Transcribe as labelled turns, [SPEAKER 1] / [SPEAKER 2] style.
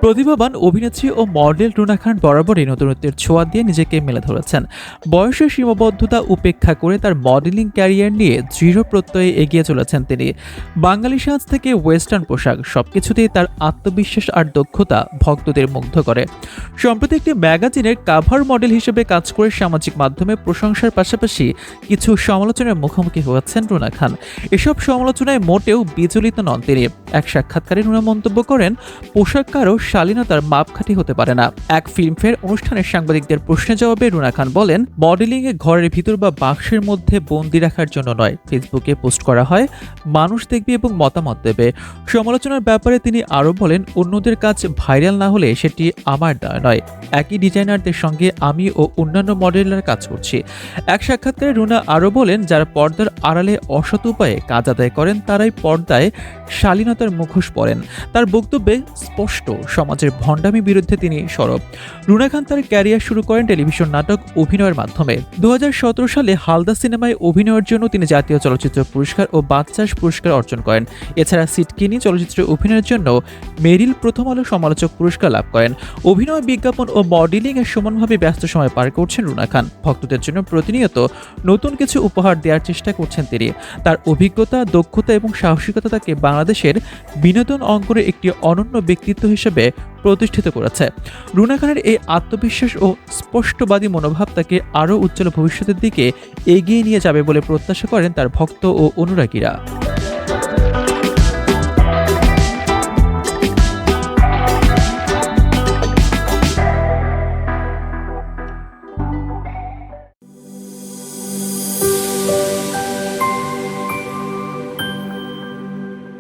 [SPEAKER 1] প্রতিভাবান অভিনেত্রী ও মডেল রুনা খান বরাবরই নতুনত্বের ছোঁয়া দিয়ে নিজেকে মেলে ধরেছেন। বয়সের সীমাবদ্ধতা উপেক্ষা করে তার মডেলিং ক্যারিয়ার নিয়ে দৃঢ় প্রত্যয়ে এগিয়ে চলেছেন তিনি। বাঙালি সাজ থেকে ওয়েস্টার্ন পোশাক সবকিছুতেই তার আত্মবিশ্বাস আর দক্ষতা ভক্তদের মুগ্ধ করে। সম্প্রতি একটি ম্যাগাজিনের কাভার মডেল হিসেবে কাজ করে সামাজিক মাধ্যমে প্রশংসার পাশাপাশি কিছু সমালোচনার মুখোমুখি হয়েছেন রুনা খান। এসব সমালোচনায় মোটেও বিচলিত নন তিনি। এক সাক্ষাৎকারে রুনা মন্তব্য করেন, পোশাক কারো শালীনতার মাপকাঠি হতে পারে না। এক ফিল্মফেয়ার অনুষ্ঠানে সাংবাদিকদের প্রশ্নের জবাবে রুনা খান বলেন, মডেলিংয়ে ঘরের ভিতর বা বাক্সের মধ্যে বন্দি রাখার জন্য নয়, ফেসবুকে পোস্ট করা হয়, মানুষ দেখবে এবং মতামত দেবে। সমালোচনার ব্যাপারে তিনি আরও বলেন, অন্যদের কাজ ভাইরাল না হলে সেটি আমার দায় নয়। একই ডিজাইনারদের সঙ্গে আমি ও অন্যান্য মডেলার কাজ করছি। এক সাক্ষাৎকারে রুনা আরও বলেন, যারা পর্দার আড়ালে অসৎ উপায়ে কাজ আদায় করেন তারাই পর্দায় শালীনতার মুখোশ পরেন। তার বক্তব্যে স্পষ্ট, সমাজের ভণ্ডামি বিরুদ্ধে তিনি সরব। রুনা খান তার ক্যারিয়ার শুরু করেন টেলিভিশন নাটক অভিনয়ের মাধ্যমে। 2017 সালে হালদা সিনেমায় অভিনয়ের জন্য তিনি জাতীয় চলচ্চিত্র পুরস্কার ও বাদশাহ পুরস্কার অর্জন করেন। এছাড়া সিটকিনি চলচ্চিত্রে অভিনয়ের জন্য মেরিল প্রথম আলো সমালোচক পুরস্কার লাভ করেন। অভিনয়, বিজ্ঞাপন ও মডেলিং এর সমানভাবে ব্যস্ত সময় পার করছেন রুনা খান। ভক্তদের জন্য প্রতিনিয়ত নতুন কিছু উপহার দেওয়ার চেষ্টা করছেন তিনি। তার অভিজ্ঞতা, দক্ষতা এবং সাহসিকতা তাকে বাংলাদেশের বিনোদন অঙ্গনে একটি অনন্য ব্যক্তিত্ব হিসেবে প্রতিষ্ঠিত করেছে। রুনা খানের এই আত্মবিশ্বাস ও স্পষ্টবাদী মনোভাব তাকে আরও উজ্জ্বল ভবিষ্যতের দিকে এগিয়ে নিয়ে যাবে বলে প্রত্যাশা করেন তার ভক্ত ও অনুরাগীরা।